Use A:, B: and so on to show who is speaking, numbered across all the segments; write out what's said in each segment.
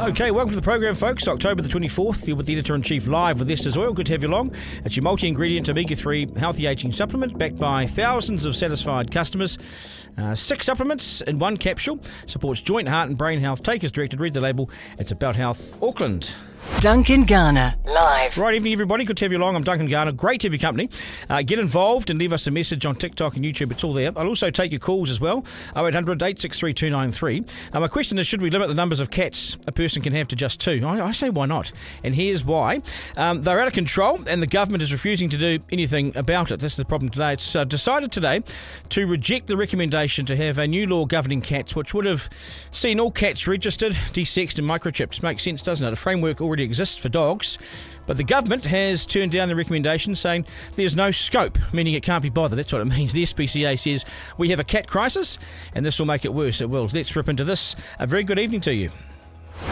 A: Okay, welcome to the program, folks. October the 24th, you're with the Editor-in-Chief live with Esther's Oil. Good to have you along. It's your multi-ingredient omega-3 healthy aging supplement backed by thousands of satisfied customers. 6 supplements in 1 capsule. Supports joint, heart and brain health. Take as directed. Read the label. It's About Health Auckland.
B: Duncan, Garner, live.
A: Right, evening everybody. Good to have you along. I'm Duncan, Garner. Great to have your company. Get involved and leave us a message on TikTok and YouTube. It's all there. I'll also take your calls as well. 0800 863 293. My question is, should we limit the numbers of cats a person can have to just 2? I say why not? And here's why. They're out of control and the government is refusing to do anything about it. This is the problem today. It's decided today to reject the recommendation to have a new law governing cats, which would have seen all cats registered, desexed and microchipped. Makes sense, doesn't it? A framework already exists for dogs, but the government has turned down the recommendation, saying there's no scope, meaning it can't be bothered. That's what it means. The SPCA says we have a cat crisis and this will make it worse. It will. Let's rip into this. A very good evening to you.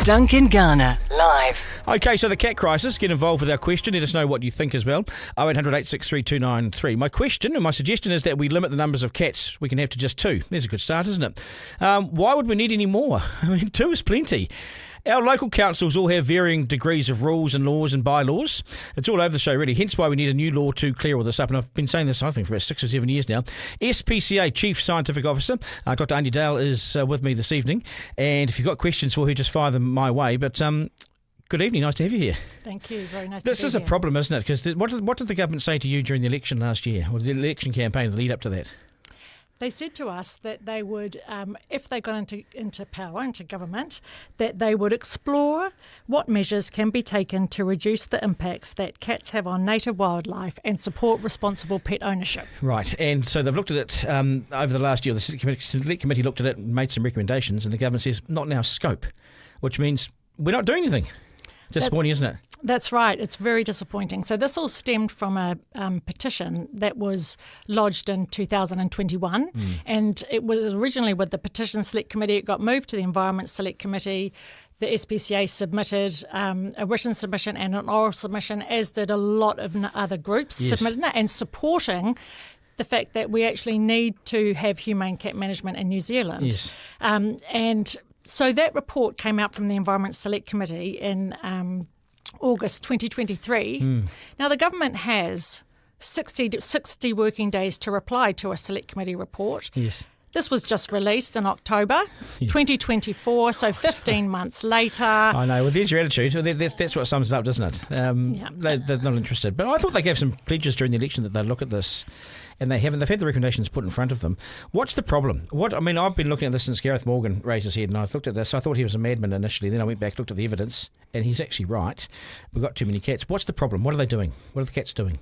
B: Duncan, Garner, live.
A: Okay, so the cat crisis. Get involved with our question. Let us know what you think as well. 0800 863 293. My question and my suggestion is that we limit the numbers of cats we can have to just 2. There's a good start, isn't it? Why would we need any more? I mean, 2 is plenty. Our local councils all have varying degrees of rules and laws and bylaws. It's all over the show, really. Hence why we need a new law to clear all this up. And I've been saying this, I think, for about 6 or 7 years now. SPCA Chief Scientific Officer, Dr. Andy Dale, is with me this evening. And if you've got questions for her, just fire them my way. But good evening. Nice to have you here.
C: Thank you. Very nice to be here.
A: This is a problem, isn't it? Because what did the government say to you during the election last year, or the election campaign, the lead up to that?
C: They said to us that they would, if they got into power, into government, that they would explore what measures can be taken to reduce the impacts that cats have on native wildlife and support responsible pet ownership.
A: Right, and so they've looked at it over the last year. The Select Committee looked at it and made some recommendations, and the government says not in our scope, which means we're not doing anything. Disappointing, isn't it?
C: That's right. It's very disappointing. So this all stemmed from a petition that was lodged in 2021, and it was originally with the Petition Select Committee. It got moved to the Environment Select Committee. The SPCA submitted a written submission and an oral submission, as did a lot of other groups submitting it and supporting the fact that we actually need to have humane cat management in New Zealand.
A: Yes.
C: And so that report came out from the Environment Select Committee in August 2023. Now, the government has 60 working days to reply to a Select Committee report.
A: Yes.
C: This was just released in October 2024, so 15 months later.
A: I know. Well, there's your attitude. That's what sums it up, doesn't it? They're not interested. But I thought they gave some pledges during the election that they'd look at this, and they haven't. They've had the recommendations put in front of them. What's the problem? I've been looking at this since Gareth Morgan raised his head, and I looked at this. I thought he was a madman initially. Then I went back, looked at the evidence, and he's actually right. We've got too many cats. What's the problem? What are they doing? What are the cats doing?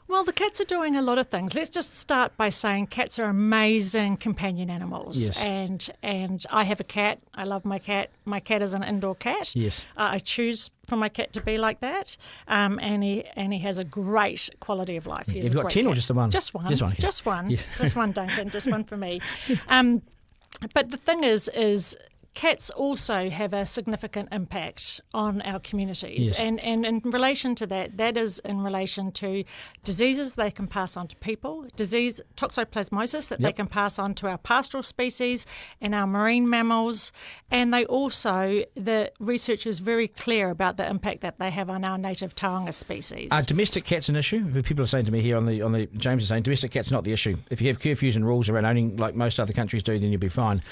C: Well, the cats are doing a lot of things. Let's just start by saying cats are amazing companion animals.
A: Yes.
C: And I have a cat. I love my cat. My cat is an indoor cat.
A: Yes.
C: I choose for my cat to be like that. And he has a great quality of life.
A: You've got 10 cat. Or just the one?
C: Just one.
A: Just one. Okay.
C: Just one.
A: Yes.
C: Just one, Duncan. Just one for me. But the thing is cats also have a significant impact on our communities.
A: Yes.
C: And in relation to that is in relation to diseases they can pass on to people, toxoplasmosis that they can pass on to our pastoral species and our marine mammals. And the research is very clear about the impact that they have on our native taonga species.
A: Are domestic cats an issue? People are saying to me here on the James is saying domestic cats not the issue. If you have curfews and rules around owning like most other countries do, then you'll be fine.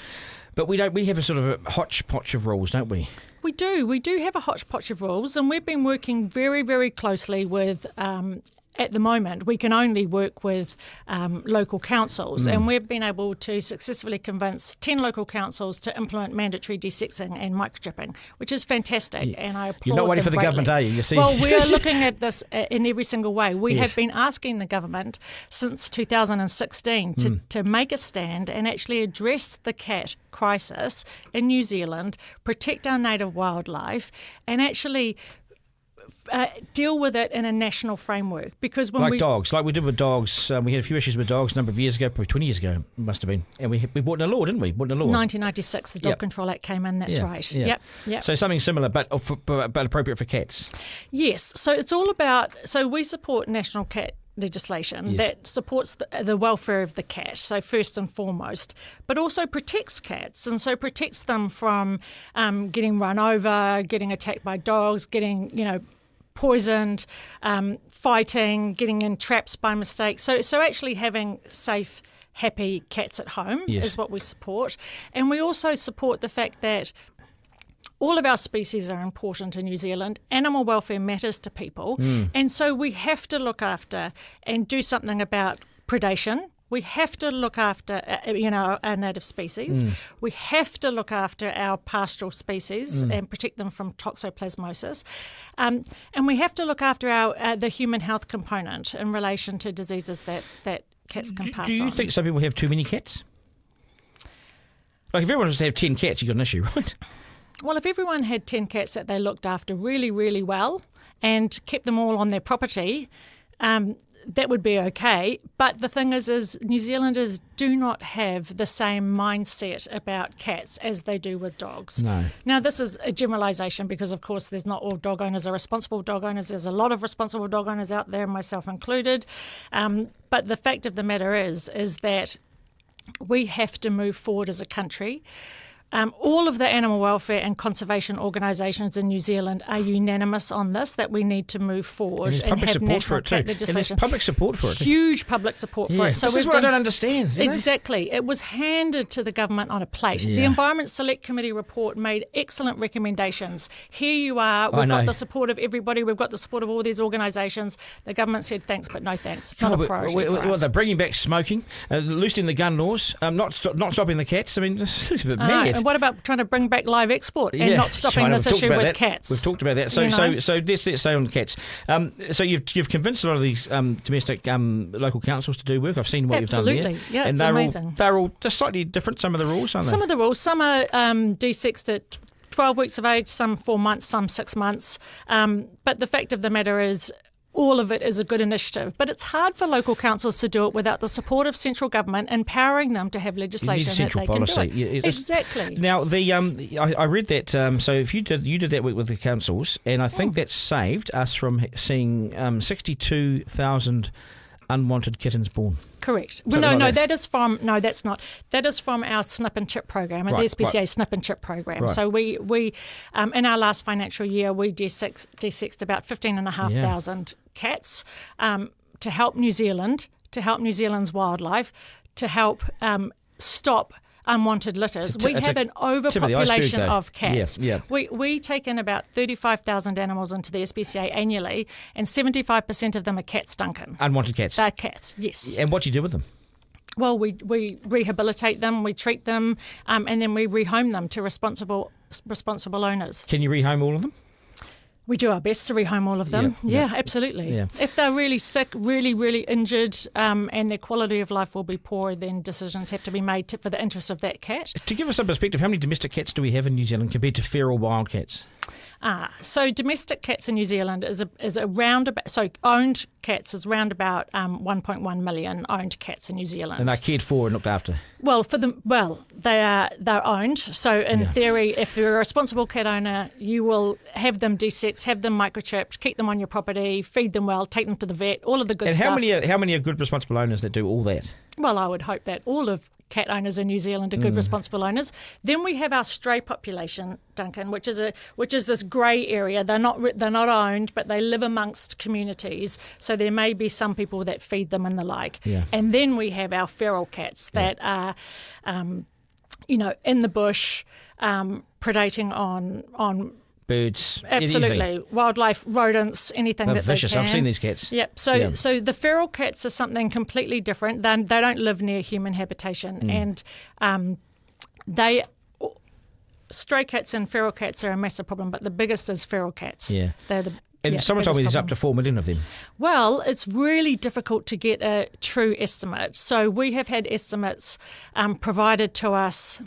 A: But we have a sort of a hodgepodge of rules, don't we?
C: We do. We do have a hodgepodge of rules, and we've been working very, very closely with at the moment, we can only work with local councils, and we've been able to successfully convince 10 local councils to implement mandatory desexing and microchipping, which is fantastic, and I applaud
A: You're not waiting for the
C: greatly.
A: government, are you? You see?
C: Well, we are looking at this in every single way. We
A: Yes.
C: have been asking the government since 2016 to make a stand and actually address the cat crisis in New Zealand, protect our native wildlife, and actually deal with it in a national framework. Because when
A: dogs, like we did with dogs, we had a few issues with dogs a number of years ago, probably 20 years ago, it must have been. And we brought in a law, didn't we?
C: 1996, the Dog Control Act came in, that's right.
A: Yeah.
C: Yep.
A: So something similar, but appropriate for cats.
C: Yes, so it's all about, so we support national cat legislation
A: Yes.
C: that supports the welfare of the cat, so first and foremost, but also protects cats, and so protects them from getting run over, getting attacked by dogs, getting, poisoned, fighting, getting in traps by mistake. So actually having safe, happy cats at home
A: Yes.
C: is what we support. And we also support the fact that all of our species are important in New Zealand. Animal welfare matters to people. And so we have to look after and do something about predation. We have to look after, our native species. We have to look after our pastoral species and protect them from toxoplasmosis. And we have to look after the human health component in relation to diseases that cats can pass on.
A: Do you think some people have too many cats? Like if everyone was to have 10 cats, you've got an issue, right?
C: Well, if everyone had 10 cats that they looked after really, really well and kept them all on their property, that would be okay. But the thing is New Zealanders do not have the same mindset about cats as they do with dogs.
A: No.
C: Now, this is a generalisation because, of course, there's not all dog owners are responsible dog owners. There's a lot of responsible dog owners out there, myself included. But the fact of the matter is that we have to move forward as a country. All of the animal welfare and conservation organisations in New Zealand are unanimous on this, that we need to move forward
A: There's
C: and
A: public
C: have
A: support
C: national
A: for it too.
C: cat
A: And there's
C: legislation.
A: public support for it.
C: Huge public support for
A: Yeah.
C: it. So
A: This is
C: we've
A: what I don't understand. you know?
C: Exactly. It was handed to the government on a plate.
A: Yeah.
C: The Environment Select Committee report made excellent recommendations. Here you are.
A: I
C: We've
A: know.
C: got the support of everybody. We've got the support of all these organisations. The government said thanks, but no thanks. Not a priority for us.
A: They're bringing back smoking, loosening the gun laws, not stopping the cats. I mean, this is a bit
C: I know.
A: mad.
C: And what about trying to bring back live export and
A: Yeah,
C: not stopping
A: China,
C: this
A: we've talked
C: issue
A: about
C: with
A: that.
C: cats?
A: We've talked about that. So let's stay on cats. So you've convinced a lot of these domestic local councils to do work. I've seen what you've done there.
C: Absolutely. Yeah,
A: and
C: it's amazing.
A: They're all just slightly different. Some of the rules, aren't they?
C: Some of the rules. Some are desexed at 12 weeks of age, some 4 months, some 6 months. But the fact of the matter is, all of it is a good initiative, but it's hard for local councils to do it without the support of central government empowering them to have legislation
A: central
C: that they
A: policy.
C: can do it.
A: Yeah,
C: Exactly.
A: Now, I read that. So if you did that work with the councils, and I think that saved us from seeing 62,000 unwanted kittens born.
C: Correct.
A: Something
C: Well,
A: like
C: no,
A: that.
C: that is from that's not. That is from our snip and chip program, the
A: Right,
C: SPCA
A: right.
C: snip and chip program.
A: Right.
C: So we in our last financial year we desexed about 15,500 cats to help New Zealand, to help New Zealand's wildlife, to help stop unwanted litters.
A: It's
C: We have an
A: tip of the iceberg,
C: overpopulation
A: though.
C: of cats.
A: Yeah.
C: We take in about 35,000 animals into the SPCA annually, and 75% of them are cats, Duncan.
A: Unwanted cats.
C: They're cats, yes.
A: And what do you do with them?
C: Well, we rehabilitate them, we treat them, and then we rehome them to responsible owners.
A: Can you rehome all of them?
C: We do our best to rehome all of them.
A: Yeah,
C: Yeah, absolutely.
A: yeah.
C: If they're really sick, really, really injured, and their quality of life will be poor, then decisions have to be made for the interest of that cat.
A: To give us some perspective, how many domestic cats do we have in New Zealand compared to feral wild cats?
C: So domestic cats in New Zealand is around about, so owned cats is around about 1.1 million owned cats in New Zealand.
A: And they're cared for and looked after.
C: Well, they're owned. So in theory, if you're a responsible cat owner, you will have them desexed, have them microchipped, keep them on your property, feed them well, take them to the vet, all of the good
A: And
C: stuff.
A: how many are good responsible owners that do all that?
C: Well, I would hope that all of cat owners in New Zealand are good, responsible owners. Then we have our stray population, Duncan, which is this grey area. They're not owned, but they live amongst communities. So there may be some people that feed them and the like.
A: Yeah.
C: And then we have our feral cats that are, in the bush, predating on
A: Birds,
C: absolutely
A: anything.
C: Wildlife, rodents, anything
A: They're
C: that
A: vicious.
C: they can.
A: I've seen these cats.
C: Yep. So the feral cats are something completely different. They don't live near human habitation, and stray cats and feral cats are a massive problem. But the biggest is feral cats.
A: Yeah.
C: They're the
A: And someone told me
C: biggest
A: there's up to 4 million of them.
C: Well, it's really difficult to get a true estimate. So we have had estimates provided to us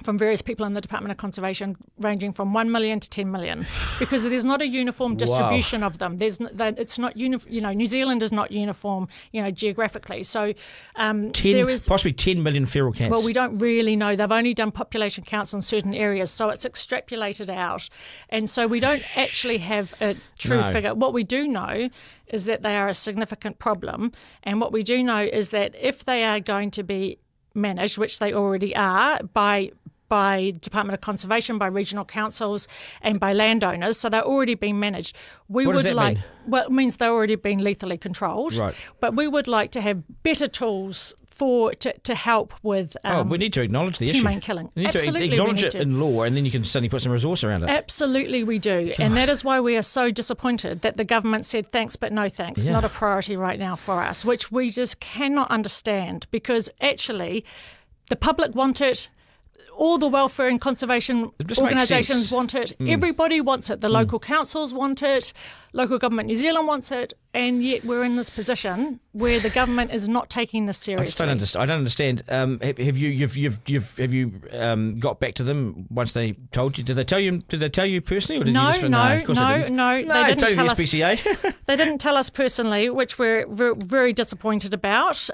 C: from various people in the Department of Conservation, ranging from 1 million to 10 million, because there's not a uniform distribution of them. It's not New Zealand is not uniform, geographically. So there is
A: possibly 10 million feral cats.
C: Well, we don't really know. They've only done population counts in certain areas, so it's extrapolated out, and so we don't actually have a true figure. What we do know is that they are a significant problem, and what we do know is that if they are going to be managed, which they already are, by Department of Conservation, by regional councils and by landowners, so they're already being managed.
A: What does that mean?
C: Well, it means they're already being lethally controlled.
A: Right.
C: But we would like to have better tools to help with
A: we need to acknowledge the issue.
C: Humane killing.
A: You need
C: Absolutely,
A: to acknowledge
C: we
A: it
C: need to.
A: in law, and then you can suddenly put some resource around it.
C: Absolutely we do. And that is why we are so disappointed that the government said thanks but no thanks.
A: Yeah.
C: Not a priority right now for us, which we just cannot understand, because actually the public want it. All the welfare and conservation organisations want it. Everybody wants it. The local councils want it. Local government New Zealand wants it. And yet we're in this position where the government is not taking this seriously.
A: I don't understand. Have you got back to them once they told you? Did they tell you personally, or did you just
C: No.
A: They didn't tell
C: us.
A: SPCA.
C: They didn't tell us personally, which we're very disappointed about.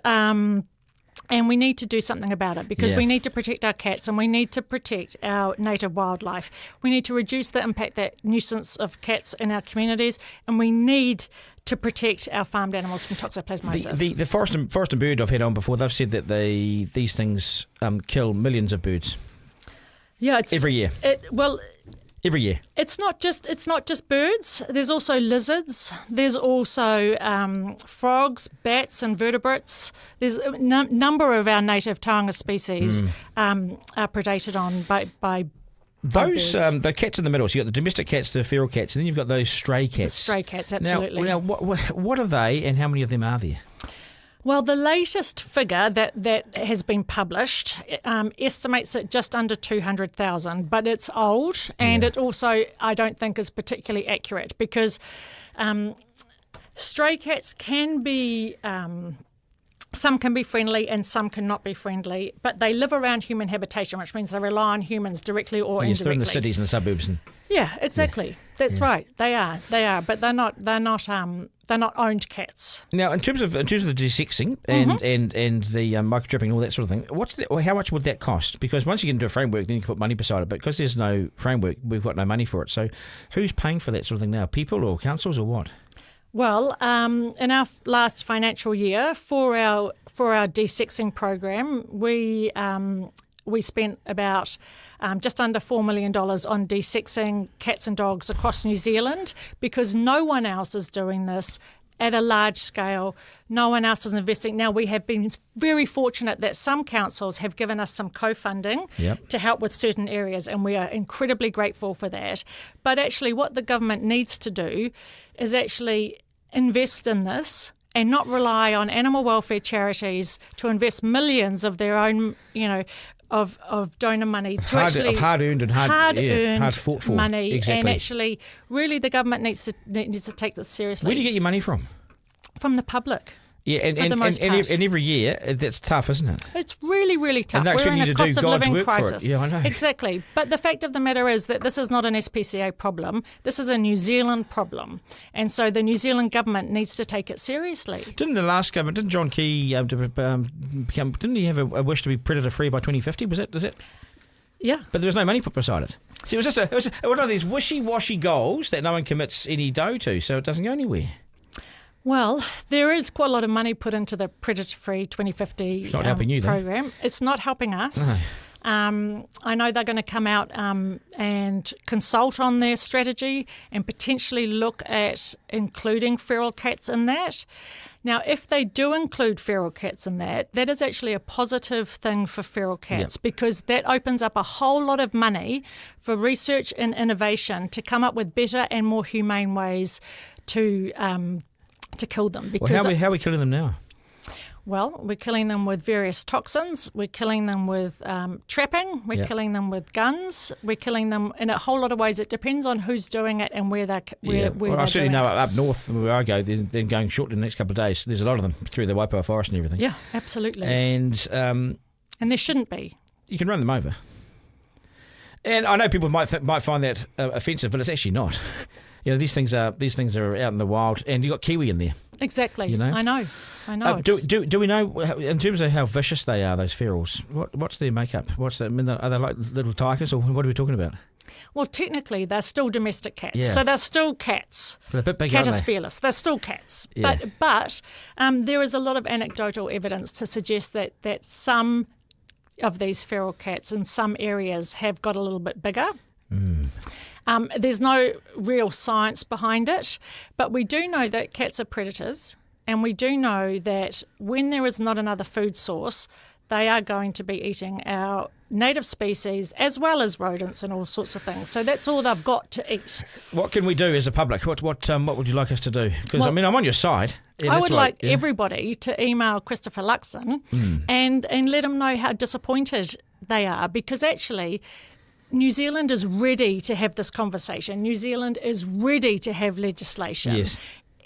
C: And we need to do something about it, because we need to protect our cats and we need to protect our native wildlife. We need to reduce the impact, that nuisance of cats in our communities, and we need to protect our farmed animals from toxoplasmosis.
A: The forest and bird I've had on before, they've said that these things kill millions of birds.
C: Yeah, it's
A: every year. Every year. It's not just birds. There's also lizards. There's also frogs, bats, and vertebrates. There's a number of our native taonga species are predated on by those
C: birds.
A: the cats in the middle. So you've got the domestic cats, the feral cats, and then you've got those stray cats.
C: The stray cats, absolutely.
A: Now what are they, and how many of them are there?
C: Well, the latest figure that has been published estimates it just under 200,000, but it's old, and it also, I don't think, is particularly accurate, because stray cats can be... some can be friendly and some cannot be friendly, but they live around human habitation, which means they rely on humans directly or indirectly.
A: Yes, they're in the cities and the suburbs.
C: Yeah, exactly. That's right. They are, but they're not owned cats.
A: Now, in terms of the desexing and the microchipping and all that sort of thing, how much would that cost? Because once you get into a framework, then you can put money beside it. But because there's no framework, we've got no money for it. So, who's paying for that sort of thing now? People or councils or what?
C: Well, in our last financial year, for our desexing program, we spent about just under $4 million on desexing cats and dogs across New Zealand, because no one else is doing this at a large scale. No one else is investing. Now, we have been very fortunate that some councils have given us some co-funding to help with certain areas, and we are incredibly grateful for that. But actually, what the government needs to do is actually invest in this and not rely on animal welfare charities to invest millions of their own, of donor money to
A: hard-earned and hard fought for
C: money.
A: Exactly.
C: And actually, really, the government needs to take this seriously.
A: Where do you get your money from?
C: From the public.
A: Yeah, and every year, that's tough, isn't it?
C: It's really, really tough.
A: And they're
C: We're in
A: expecting
C: a
A: you to
C: cost
A: do
C: of
A: God's
C: living
A: work
C: crisis.
A: for it. Yeah, I know.
C: Exactly. But the fact of the matter is that this is not an SPCA problem. This is a New Zealand problem. And so the New Zealand government needs to take it seriously.
A: Didn't the last government, didn't John Key didn't he have a wish to be predator-free by 2050? Was it?
C: Yeah.
A: But there was no money put beside it. See, it was one of these wishy-washy goals that no one commits any dough to, so it doesn't go anywhere.
C: Well, there is quite a lot of money put into the Predator-Free 2050
A: it's not helping you,
C: program. It's not helping us. No. I know they're going to come out and consult on their strategy and potentially look at including feral cats in that. Now, if they do include feral cats in that is actually a positive thing for feral cats, because that opens up a whole lot of money for research and innovation to come up with better and more humane ways to kill them.
A: Because how are we killing them now?
C: Well, we're killing them with various toxins. We're killing them with trapping. We're killing them with guns. We're killing them in a whole lot of ways. It depends on who's doing it and where they're
A: I certainly know up north where I go, they're going short in the next couple of days. There's a lot of them through the Waipoua forest and everything.
C: Yeah, absolutely.
A: And
C: there shouldn't be.
A: You can run them over. And I know people might find that offensive, but it's actually not. These things are out in the wild, and you got kiwi in there.
C: Exactly. I know.
A: Do we know in terms of how vicious they are? Those ferals. What's their makeup? Are they like little tigers, or what are we talking about?
C: Well, technically, they're still domestic cats,
A: Yeah.
C: so they're still cats.
A: They're a bit big,
C: Cat
A: aren't
C: is
A: they?
C: fearless. They're still cats,
A: Yeah.
C: but there is a lot of anecdotal evidence to suggest that some of these feral cats in some areas have got a little bit bigger. There's no real science behind it, but we do know that cats are predators, and we do know that when there is not another food source, they are going to be eating our native species as well as rodents and all sorts of things. So that's all they've got to eat.
A: What can we do as a public? What would you like us to do? Because
C: Well,
A: I'm on your side. Yeah,
C: I
A: that's
C: would
A: right,
C: like everybody to email Christopher Luxon and let him know how disappointed they are, because actually New Zealand is ready to have this conversation. New Zealand is ready to have legislation.
A: Yes.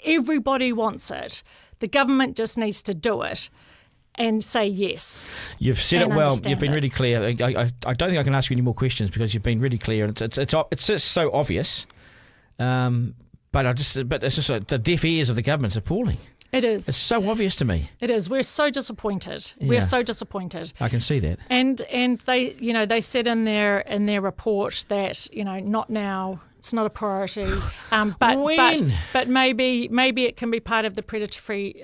C: Everybody wants it. The government just needs to do it and say yes.
A: You've said it
C: and
A: well.
C: understand
A: You've been
C: it.
A: really clear. I don't think I can ask you any more questions because you've been really clear, and it's just so obvious. But it's just the deaf ears of the government's appalling.
C: It is.
A: It's so obvious to me.
C: It is. We're so disappointed.
A: Yeah.
C: We're so disappointed.
A: I can see that.
C: And they said in their report that not now. It's not a priority. But maybe it can be part of the predatory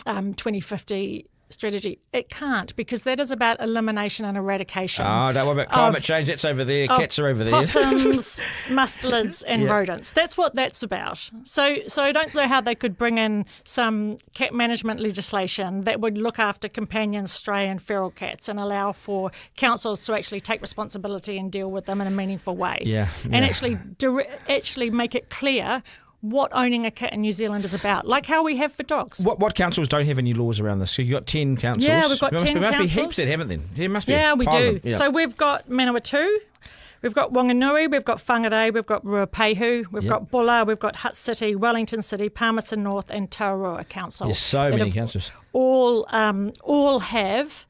C: 2050 strategy. It can't, because that is about elimination and eradication.
A: Oh, don't worry about climate change. That's over there. Cats are over there.
C: Possums, mustelids, and rodents. That's what that's about. So I don't know how they could bring in some cat management legislation that would look after companion, stray, and feral cats and allow for councils to actually take responsibility and deal with them in a meaningful way.
A: Yeah,
C: And
A: yeah.
C: actually make it clear what owning a cat in New Zealand is about, like how we have for dogs.
A: What councils don't have any laws around this? So you've got 10 councils.
C: Yeah, we've got 10
A: There must be
C: councils.
A: heaps that haven't then. There must be.
C: Yeah,
A: a
C: we
A: pile
C: do.
A: of them. Yeah.
C: So we've got Manawatu, we've got Wanganui, we've got Whangarei, we've got Ruapehu, we've got Bulla, we've got Hutt City, Wellington City, Palmerston North, and Taurua Council.
A: There's so
C: that
A: many
C: have
A: councils.
C: All have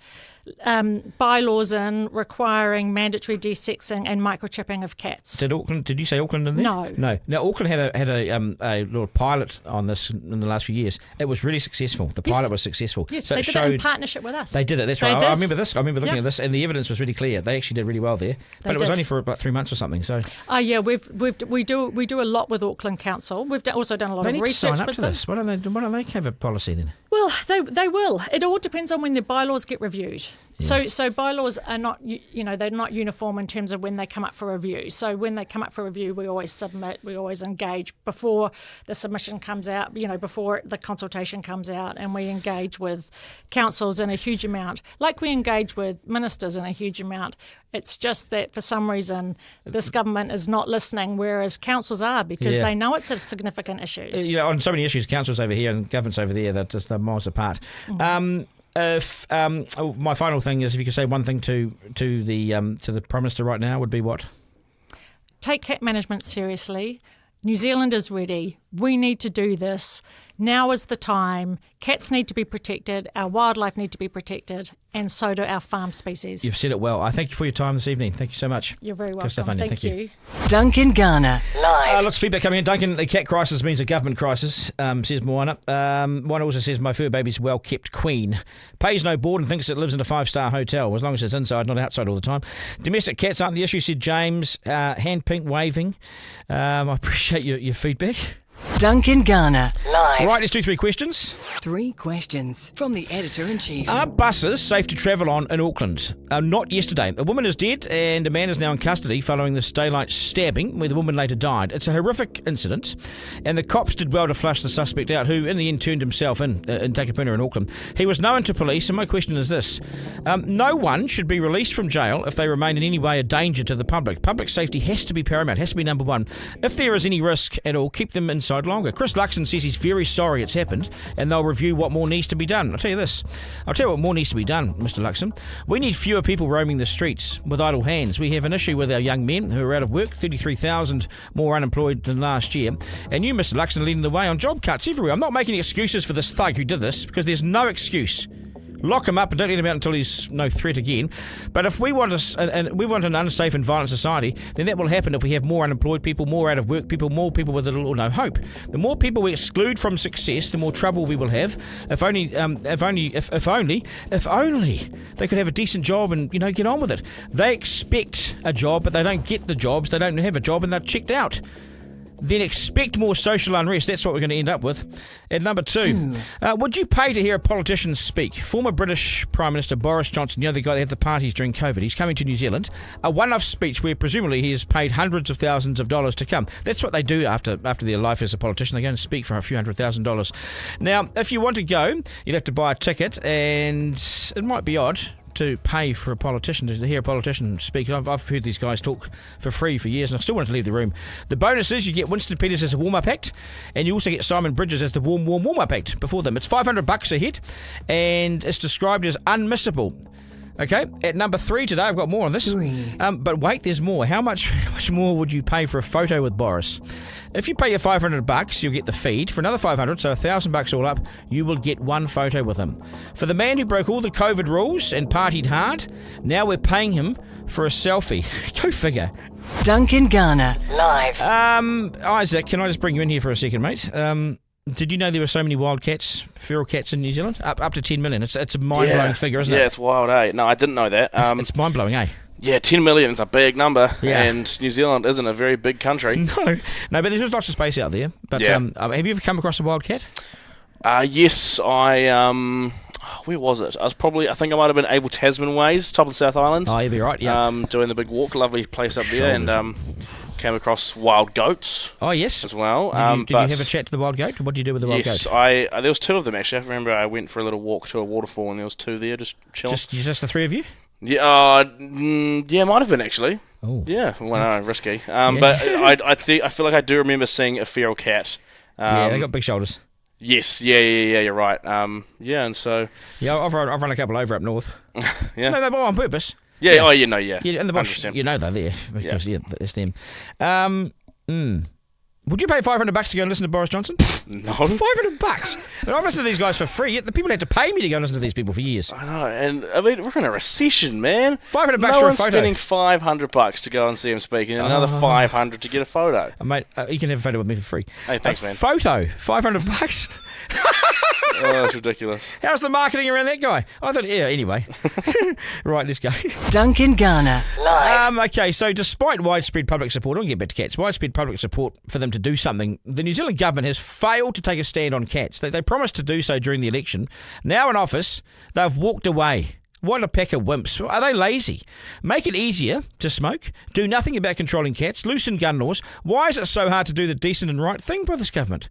C: bylaws in requiring mandatory desexing and microchipping of cats.
A: Did you say Auckland in there?
C: No.
A: Now Auckland had a little pilot on this in the last few years. It was really successful. The pilot was successful.
C: Yes,
A: so
C: they
A: it
C: did
A: showed
C: it in partnership with us.
A: They did it. That's
C: They
A: right.
C: did.
A: I remember this. I remember looking
C: Yeah.
A: at this, and the evidence was really clear. They actually did really well there, but
C: They
A: it was
C: did.
A: only for about 3 months or something. So
C: Oh yeah, we do a lot with Auckland Council. We've also done a lot
A: they
C: of
A: need to
C: research
A: sign up
C: with
A: to
C: them.
A: this. Why don't they have a policy then?
C: Well, they will. It all depends on when the bylaws get reviewed. So bylaws are not they're not uniform in terms of when they come up for review. So when they come up for review, we always submit, we always engage before the submission comes out, before the consultation comes out, and we engage with councils in a huge amount, like we engage with ministers in a huge amount. It's just that for some reason this government is not listening, whereas councils are, because
A: Yeah.
C: they know it's a significant issue.
A: On so many issues, councils over here and governments over there, they're just miles apart. My final thing is, if you could say one thing to the Prime Minister right now, would be what?
C: Take cat management seriously. New Zealand is ready. We need to do this. Now is the time. Cats need to be protected. Our wildlife need to be protected, and so do our farm species.
A: You've said it well. I thank you for your time this evening. Thank you so much.
C: You're very welcome.
A: Good stuff, Anya. Thank you.
B: Duncan Garner, live.
A: Lots of feedback coming in. Duncan, the cat crisis means a government crisis, says Moana. Moana also says, my fur baby's well-kept queen. Pays no board and thinks it lives in a 5-star hotel, as long as it's inside, not outside all the time. Domestic cats aren't the issue, said James. Hand pink waving. I appreciate your feedback.
B: Duncan Garner, live.
A: All right, let's do 3 questions.
B: 3 questions from the Editor-in-Chief.
A: Are buses safe to travel on in Auckland? Not yesterday. A woman is dead and a man is now in custody following this daylight stabbing where the woman later died. It's a horrific incident, and the cops did well to flush the suspect out, who in the end turned himself in Takapuna in Auckland. He was known to police, and my question is this. No one should be released from jail if they remain in any way a danger to the public. Public safety has to be paramount, has to be number one. If there is any risk at all, keep them inside longer. Chris Luxon says he's very sorry it's happened and they'll review what more needs to be done. I'll tell you what more needs to be done, Mr. Luxon. We need fewer people roaming the streets with idle hands. We have an issue with our young men who are out of work, 33,000 more unemployed than last year. And you, Mr. Luxon, are leading the way on job cuts everywhere. I'm not making excuses for this thug who did this, because there's no excuse Lock him up and don't let him out until he's no threat again. But if we want an unsafe and violent society, then that will happen if we have more unemployed people, more out of work people, more people with little or no hope. The more people we exclude from success, the more trouble we will have. If only they could have a decent job and get on with it. They expect a job, but they don't get the jobs. They don't have a job and they're checked out. Then expect more social unrest. That's what we're going to end up with. At number 2, would you pay to hear a politician speak? Former British Prime Minister Boris Johnson, the guy that had the parties during COVID, he's coming to New Zealand. A one-off speech where presumably he has paid hundreds of thousands of dollars to come. That's what they do after their life as a politician. They go and speak for a few $100,000. Now, if you want to go, you'd have to buy a ticket, and it might be odd to pay for a politician, to hear a politician speak. I've heard these guys talk for free for years, and I still wanted to leave the room. The bonus is you get Winston Peters as a warm-up act, and you also get Simon Bridges as the warm-up act before them. It's $500 a head, and it's described as unmissable. Okay, at number 3 today, I've got more on this.
B: 3.
A: But wait, there's more. How much more would you pay for a photo with Boris? If you pay your $500, you'll get the feed. For another $500, so $1,000 all up, you will get one photo with him. For the man who broke all the COVID rules and partied hard, now we're paying him for a selfie. Go figure.
B: Duncan Garner, live.
A: Isaac, can I just bring you in here for a second, mate? Did you know there were so many wild cats, feral cats in New Zealand? Up to 10 million. It's a mind-blowing figure, isn't it?
D: Yeah, it's wild, eh? No, I didn't know that.
A: It's mind-blowing, eh?
D: Yeah, 10 million is a big number,
A: Yeah.
D: and New Zealand isn't a very big country.
A: No, but there's lots of space out there. But
D: Yeah.
A: have you ever come across a wild cat?
D: Yes, where was it? I think I might have been Abel Tasman Ways, top of the South Island.
A: Oh, you'd be right, yeah.
D: Doing the big walk, lovely place up there, and came across wild goats
A: Oh, yes.
D: as well.
A: Did you have a chat to the wild goat? What did you do with the wild
D: Yes,
A: goat?
D: there was 2 of them actually. I remember I went for a little walk to a waterfall, and there was 2 there just chilling.
A: Just the 3 of you?
D: Yeah, yeah, might have been actually.
A: Oh.
D: Yeah, well, no, risky. But I feel like I do remember seeing a feral cat.
A: Yeah, they got big shoulders.
D: Yes, yeah, you're right. Yeah, and so
A: Yeah, I've run a couple over up north.
D: yeah,
A: No, they're on purpose.
D: yeah. Oh, yeah,
A: Yeah, in the bush,
D: 100%.
A: they're there because it's them. Would you pay $500 to go and listen to Boris Johnson?
D: No,
A: $500. And I've listened to these guys for free. The people had to pay me to go and listen to these people for years.
D: I know, and I mean we're in a recession, man.
A: $500
D: no
A: for a
D: one's
A: photo.
D: spending $500 to go and see him speak, and another $500 to get a photo.
A: Mate, you can have a photo with me for free.
D: Hey, thanks,
A: a
D: man.
A: Photo, $500.
D: Oh, that's ridiculous.
A: How's the marketing around that guy? I thought, yeah, anyway. Right, let's go.
B: Duncan Garner, live.
A: Okay, so despite widespread public support, I'll get back to cats, widespread public support for them to do something, the New Zealand government has failed to take a stand on cats. They promised to do so during the election. Now in office, they've walked away. What a pack of wimps. Are they lazy? Make it easier to smoke. Do nothing about controlling cats. Loosen gun laws. Why is it so hard to do the decent and right thing by this government?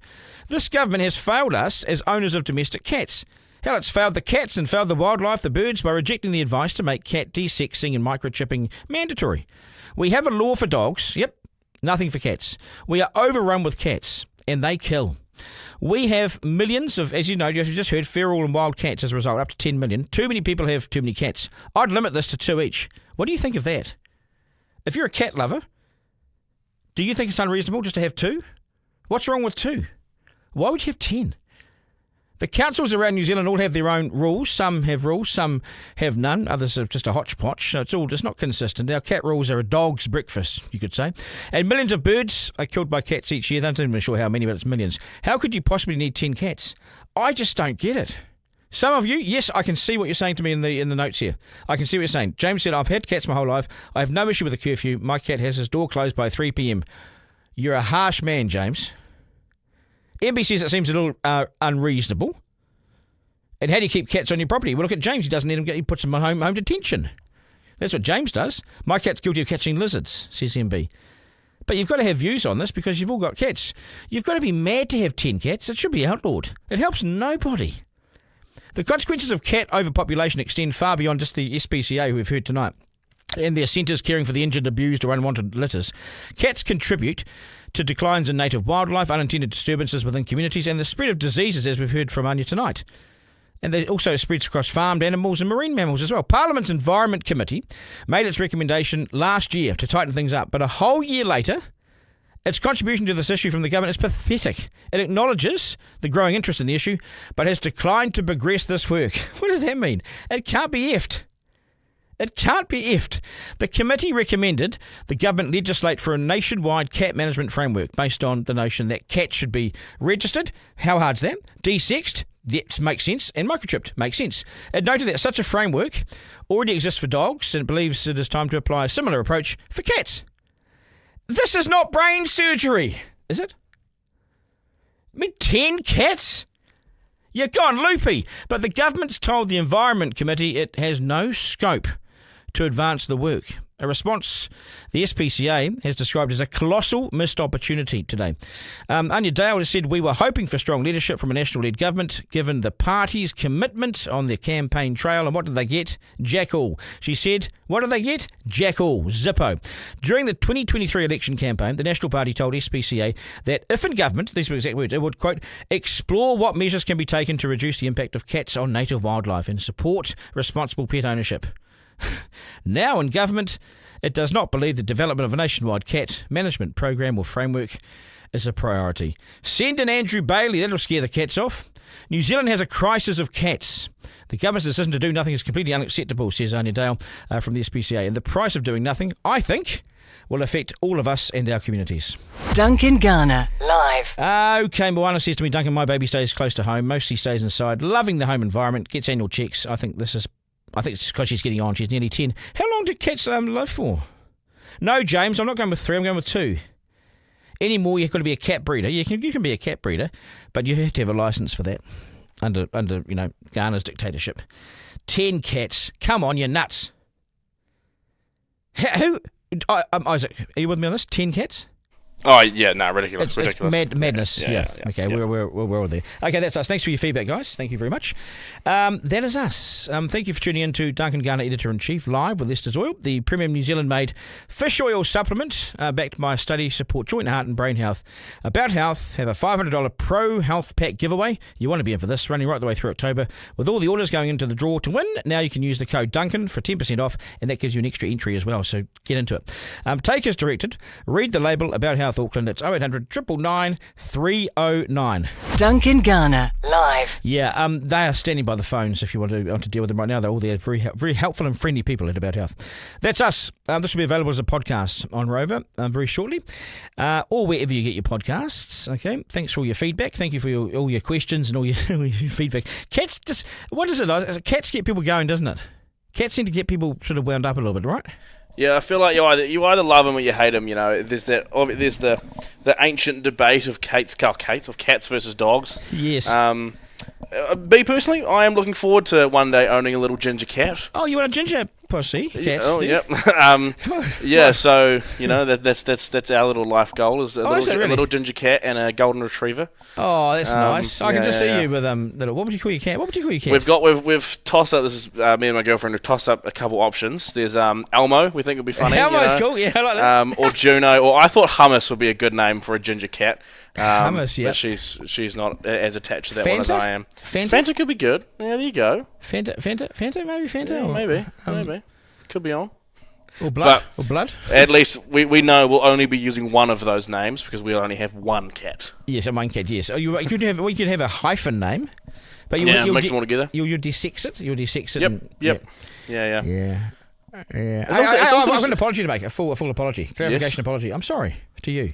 A: This government has failed us as owners of domestic cats. Hell, it's failed the cats and failed the wildlife, the birds, by rejecting the advice to make cat desexing and microchipping mandatory. We have a law for dogs. Yep, nothing for cats. We are overrun with cats, and they kill. We have millions of, as you know, you just heard, feral and wild cats as a result, up to 10 million. Too many people have too many cats. I'd limit this to 2 each. What do you think of that? If you're a cat lover, do you think it's unreasonable just to have 2? What's wrong with 2? Why would you have 10? The councils around New Zealand all have their own rules. Some have rules, some have none. Others are just a hodgepodge. So it's all just not consistent. Our cat rules are a dog's breakfast, you could say. And millions of birds are killed by cats each year. They're not even sure how many, but it's millions. How could you possibly need 10 cats? I just don't get it. Some of you, yes, I can see what you're saying to me in the notes here. I can see what you're saying. James said, I've had cats my whole life. I have no issue with the curfew. My cat has his door closed by 3 p.m. You're a harsh man, James. MB says it seems a little unreasonable. And how do you keep cats on your property? Well, look at James. He doesn't let them he puts them on home detention. That's what James does. My cat's guilty of catching lizards, says MB. But you've got to have views on this because you've all got cats. You've got to be mad to have 10 cats. It should be outlawed. It helps nobody. The consequences of cat overpopulation extend far beyond just the SPCA, who we've heard tonight, and their centres caring for the injured, abused or unwanted litters. Cats contribute to declines in native wildlife, unintended disturbances within communities, and the spread of diseases, as we've heard from Anya tonight. And they also spreads across farmed animals and marine mammals as well. Parliament's Environment Committee made its recommendation last year to tighten things up, but a whole year later, Its contribution to this issue from the government is pathetic. It acknowledges the growing interest in the issue, but has declined to progress this work. What does that mean? It can't be effed. It can't be effed. The committee recommended the government legislate for a nationwide cat management framework based on the notion that cats should be registered. How hard's that? Desexed. That makes sense. And microchipped. Makes sense. It noted that such a framework already exists for dogs and believes it is time to apply a similar approach for cats. This is not brain surgery, is it? I mean, 10 cats? You're gone loopy. But the government's told the Environment Committee it has no scope to advance the work. A response the SPCA has described as a colossal missed opportunity today. Anya Dale has said, we were hoping for strong leadership from a national-led government, given the party's commitment on their campaign trail. And what did they get? Jack all. She said, what did they get? Jack all. Zippo. During the 2023 election campaign, the National Party told SPCA that if in government, these were exact words, it would, quote, explore what measures can be taken to reduce the impact of cats on native wildlife and support responsible pet ownership. Now in government, it does not believe the development of a nationwide cat management program or framework is a priority. Send in Andrew Bailey, that'll scare the cats off. New Zealand has a crisis of cats. The government's decision to do nothing is completely unacceptable, says Anya Dale from the SPCA. And the price of doing nothing, I think, will affect all of us and our communities.
B: Duncan Garner, live.
A: Okay, Moana says to me, Duncan, my baby stays close to home, mostly stays inside, loving the home environment, gets annual checks. I think it's because she's getting on. She's nearly 10. How long do cats live for? No, James, I'm not going with 3. I'm going with 2. Any more, you've got to be a cat breeder. You can be a cat breeder, but you have to have a license for that under Garner's dictatorship. 10 cats. Come on, you're nuts. Isaac, are you with me on this? 10 cats?
D: Oh, yeah, no, ridiculous.
A: It's madness. Yeah. Okay,
D: yeah.
A: We're all there. Okay, that's us. Thanks for your feedback, guys. Thank you very much. That is us. Thank you for tuning in to Duncan Garner, Editor-in-Chief, live with Lester's Oil, the premium New Zealand-made fish oil supplement backed by a study support joint heart and brain health. About Health have a $500 Pro Health Pack giveaway. You want to be in for this, running right the way through October. With all the orders going into the draw to win, now you can use the code Duncan for 10% off, and that gives you an extra entry as well, so get into it. Take as directed. Read the label About Health Auckland. It's 0800 999 309.
B: Duncan Garner, live.
A: Yeah, they are standing by the phones if you want to deal with them right now. They're all there, very, very helpful and friendly people at About Health. That's us. This will be available as a podcast on Rover very shortly, or wherever you get your podcasts. Okay, thanks for all your feedback. Thank you for all your questions and all your feedback. Cats, what is it? Cats get people going, doesn't it? Cats seem to get people sort of wound up a little bit, right?
D: Yeah, I feel like you either love them or you hate them. You know, there's the ancient debate of cats versus dogs.
A: Yes.
D: Me personally, I am looking forward to one day owning a little ginger cat.
A: Oh, you want a ginger pussy cat?
D: Oh, yep. Yeah. So that's our little life goal is a little ginger cat and a golden retriever.
A: Oh, that's nice. I can just see you with little. What would you call your cat?
D: We've tossed up. This is me and my girlfriend have tossed up a couple options. There's Elmo. We think would be funny.
A: Elmo's cool. Yeah, I like that.
D: Or Juno. Or I thought Hummus would be a good name for a ginger cat.
A: Hummus, yeah.
D: But she's not as attached to that
A: Fanta?
D: one as I am.
A: Fanta
D: could be good. Yeah, there you go.
A: Fanta, maybe Fanta.
D: Yeah,
A: or,
D: maybe. Could be on.
A: Or blood.
D: At least we know we'll only be using one of those names because we'll only have one cat.
A: Yes, one cat. Yes. We could have a hyphen name, but
D: you'll mix them all together.
A: You'll desex it.
D: Yep. Yeah.
A: I've got an apology to make. A full apology, clarification apology. I'm sorry to you.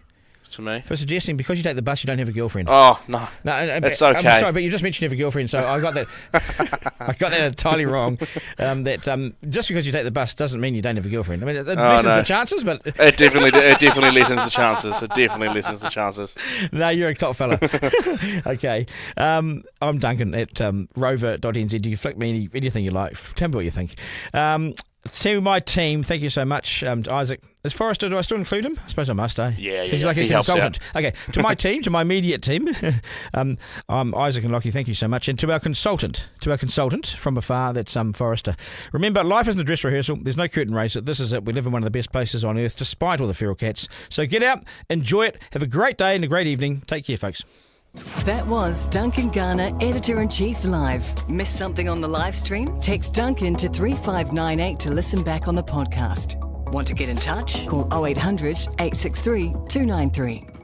D: To me.
A: For suggesting because you take the bus you don't have a girlfriend.
D: Oh, no. It's okay.
A: I'm sorry, but you just mentioned you have a girlfriend, so I got that entirely wrong. That just because you take the bus doesn't mean you don't have a girlfriend. I mean, it lessens the chances, but...
D: It definitely lessens the chances. It definitely lessens the chances.
A: No, you're a top fella. Okay. I'm Duncan at rover.nz. You flick me anything you like. Tell me what you think. To my team, thank you so much. Isaac, is Forrester, do I still include him? I suppose I must, eh?
D: Yeah.
A: He's like a consultant. Okay, to my team, to my immediate team, I'm Isaac and Lockie, thank you so much. And to our consultant from afar, that's Forrester. Remember, life isn't a dress rehearsal. There's no curtain raiser. This is it. We live in one of the best places on earth, despite all the feral cats. So get out, enjoy it, have a great day and a great evening. Take care, folks.
B: That was Duncan Garner, Editor-in-Chief, live. Missed something on the live stream? Text Duncan to 3598 to listen back on the podcast. Want to get in touch? Call 0800 863 293.